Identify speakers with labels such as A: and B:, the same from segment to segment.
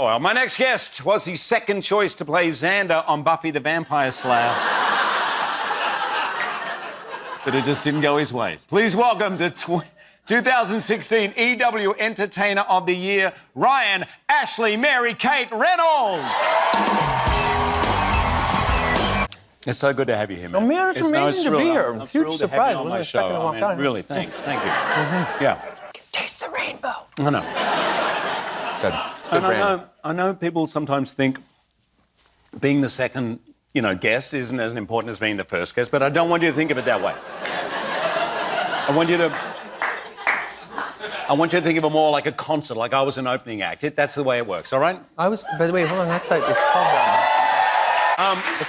A: Oh, well, my next guest was the second choice to play Xander on Buffy the Vampire Slayer. But it just didn't go his way. Please welcome the 2016 EW Entertainer of the Year, Ryan, Ashley, Mary, Kate Reynolds. It's so good to have you here, man.
B: Oh, man, it's amazing to be here.
A: I'm
B: Huge surprise.
A: on my show. I mean, really, thanks. Thank you. Yeah.
B: I can taste the rainbow.
A: I know.
B: Good.
A: And I know people sometimes think being the second, guest isn't as important as being the first guest, but I don't want you to think of it that way. I want you to think of it more like a concert, like I was an opening act. That's the way it works, all right?
B: By the way, hold on, it's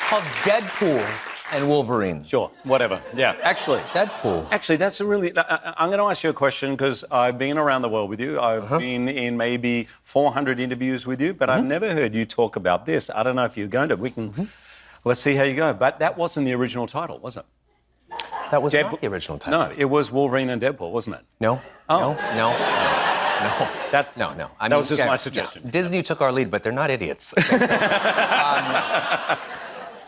B: called Deadpool and Wolverine.
A: Sure, whatever. Yeah, actually.
B: Deadpool.
A: Actually, that's a really... I'm going to ask you a question because I've been around the world with you. I've been in maybe 400 interviews with you, but I've never heard you talk about this. I don't know if you're going to. We can... Let's see how you go. But that wasn't the original title, was it?
B: That was not the original title.
A: No, it was Wolverine and Deadpool, wasn't it?
B: No.
A: Oh.
B: No.
A: That's...
B: No.
A: That was just my suggestion.
B: Yeah, Disney took our lead, but they're not idiots.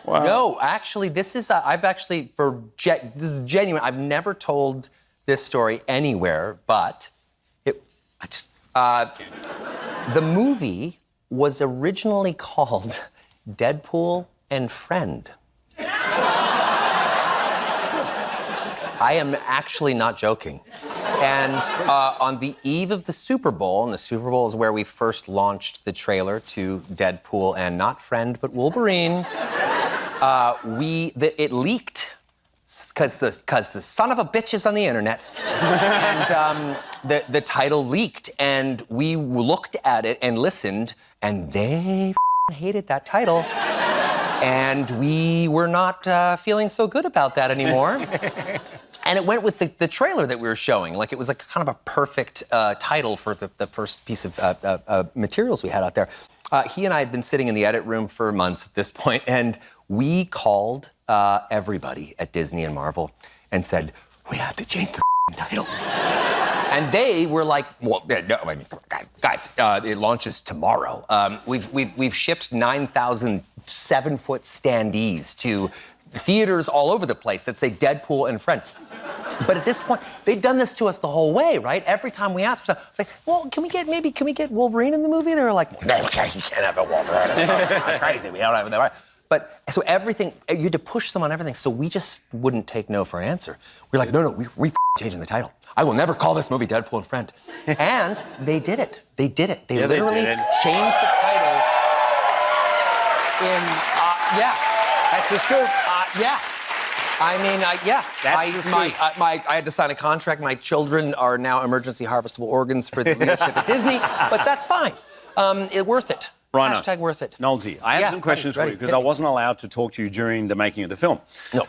A: Wow.
B: No, actually, this is this is genuine. I've never told this story anywhere, but the movie was originally called Deadpool and Friend. I am actually not joking. And on the eve of the Super Bowl, and the Super Bowl is where we first launched the trailer to Deadpool and not Friend, but Wolverine, it leaked because the son of a bitch is on the internet, and the title leaked, and we looked at it and listened, and they hated that title, and we were not feeling so good about that anymore. And it went with the trailer that we were showing. Like, it was like kind of a perfect title for the first piece of materials we had out there. He and I had been sitting in the edit room for months at this point, and we called everybody at Disney and Marvel and said, we have to change the title. And they were like, well, no, I mean, guys, it launches tomorrow. We've shipped 9,000 7-foot standees to theaters all over the place that say Deadpool and Friend. But at this point, they'd done this to us the whole way, right? Every time we asked for something, it's like, well, can we get Wolverine in the movie? They were like, no, you can't have a Wolverine. That's crazy. We don't have that. But so everything, you had to push them on everything. So we just wouldn't take no for an answer. We're like, no, we're changing the title. I will never call this movie Deadpool and Friend. And they did it. They literally changed the title in,
A: That's a scoop.
B: yeah. I mean, yeah. I had to sign a contract. My children are now emergency harvestable organs for the leadership at Disney, but that's fine. Worth it.
A: Rhino.
B: Hashtag worth it.
A: Nolsey, I have some questions for you because I wasn't allowed to talk to you during the making of the film.
B: No.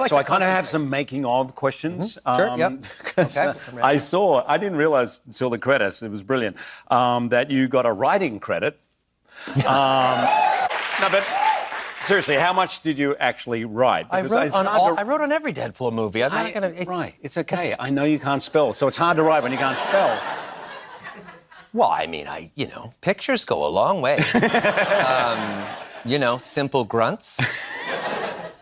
A: So I kind of have some making of questions.
B: Sure, yep.
A: Okay. I didn't realize until the credits, it was brilliant, that you got a writing credit. No, but seriously, how much did you actually write?
B: I wrote on every Deadpool movie. I'm not going to...
A: Right, it's okay. I know you can't spell, so it's hard to write when you can't spell.
B: Well, I mean, pictures go a long way. Simple grunts.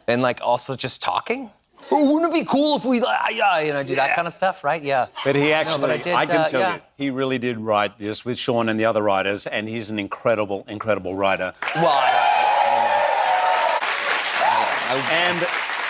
B: And, also just talking. Oh, wouldn't it be cool if we, do that kind of stuff, right? Yeah.
A: But he actually, I can tell you, he really did write this with Sean and the other writers, and he's an incredible, incredible writer.
B: Well,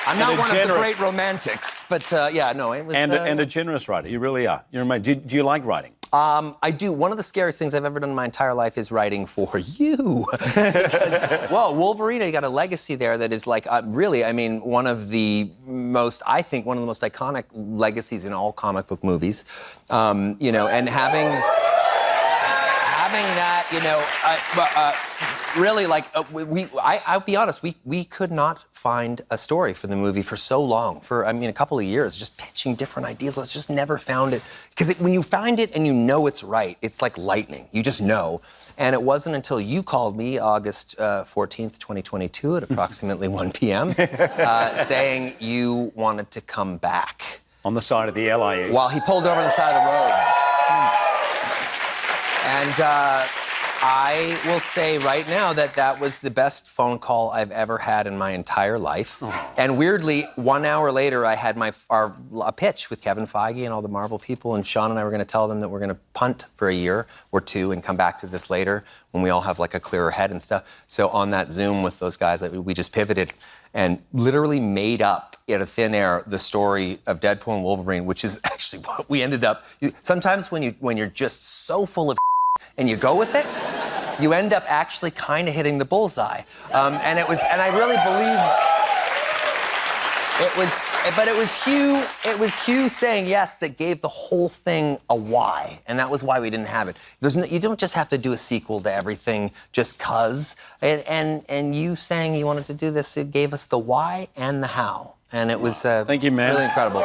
B: I'm not one of the great romantics, but it was...
A: And a generous writer, you really are. You're amazing. Do you like writing?
B: I do. One of the scariest things I've ever done in my entire life is writing for you. Because, Wolverine, you got a legacy there that is really, one of the most iconic legacies in all comic book movies. And having that, really, I'll be honest, we could not find a story for the movie for so long, for, a couple of years, just pitching different ideas. Let's just never found it. Because when you find it and you know it's right, it's like lightning. You just know. And it wasn't until you called me August 14th, 2022 at approximately 1 p.m. Saying you wanted to come back.
A: On the side of the LIE.
B: While he pulled over on the side of the road. And I will say right now that that was the best phone call I've ever had in my entire life. And weirdly, 1 hour later, I had a pitch with Kevin Feige and all the Marvel people, and Sean and I were going to tell them that we're going to punt for a year or two and come back to this later when we all have like a clearer head and stuff. So on that Zoom with those guys, we just pivoted and literally made up out of thin air the story of Deadpool and Wolverine, which is actually what we ended up. Sometimes when you're just so full of and you go with it, you end up actually kind of hitting the bullseye. And I really believe it was Hugh saying yes that gave the whole thing a why, and that was why we didn't have it. You don't just have to do a sequel to everything just 'cause. And you saying you wanted to do this, it gave us the why and the how, and it was
A: thank you, man.
B: Really incredible.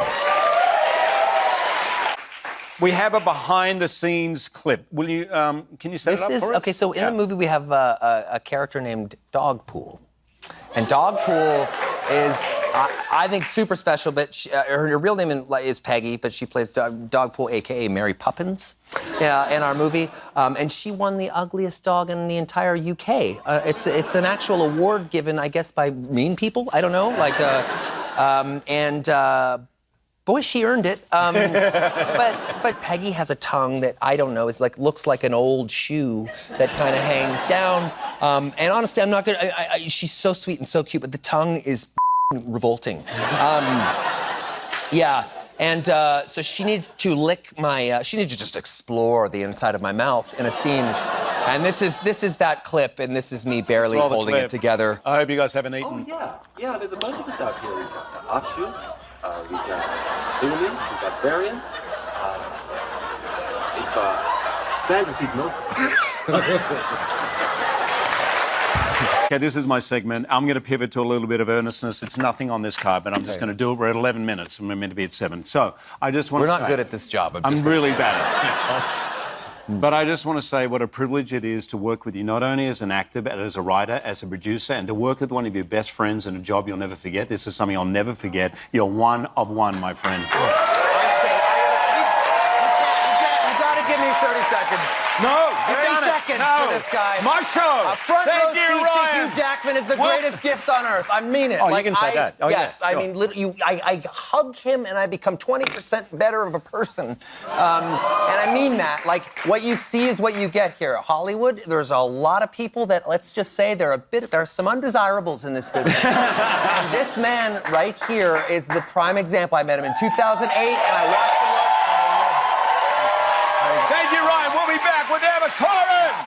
A: We have a behind-the-scenes clip. Will you? Can you set it up for us?
B: Okay, so in the movie we have a character named Dogpool, and Dogpool is I think super special. But her real name is Peggy, but she plays Dogpool, aka Mary Poppins, in our movie. And she won the ugliest dog in the entire UK. It's an actual award given, I guess, by mean people. I don't know, boy, she earned it. But Peggy has a tongue that I don't know looks like an old shoe that kind of hangs down. And honestly, I'm not gonna. She's so sweet and so cute, but the tongue is revolting. Yeah. And so she needs to lick my. She needs to just explore the inside of my mouth in a scene. And this is that clip, and this is me barely holding it together.
A: I hope you guys haven't eaten.
C: Oh yeah. There's a bunch of us out here. We've got the offshoots. We've got Lumens, we've got variants. Sandra feeds most of it.
A: Okay, this is my segment. I'm going to pivot to a little bit of earnestness. It's nothing on this card, but I'm just going to do it. We're at 11 minutes, and we're meant to be at 7. So I just want to say...
B: We're not good at this job.
A: I'm really bad at it. But I just want to say what a privilege it is to work with you, not only as an actor, but as a writer, as a producer, and to work with one of your best friends in a job you'll never forget. This is something I'll never forget. You're one of one, my friend.
B: You gotta give me 30 seconds.
A: No,
B: 30 seconds for this guy.
A: It's my show.
B: A front row
A: Thank
B: seat
A: you,
B: to
A: Ryan.
B: Hugh Jackman is the greatest gift on earth. I mean it.
A: Oh, you can say that. Oh,
B: yes,
A: yeah,
B: I
A: sure.
B: mean, literally, I hug him and I become 20% better of a person. And I mean that. Like, what you see is what you get here. Hollywood, there's a lot of people that, let's just say, there are some undesirables in this business. And this man right here is the prime example. I met him in 2008, and I watched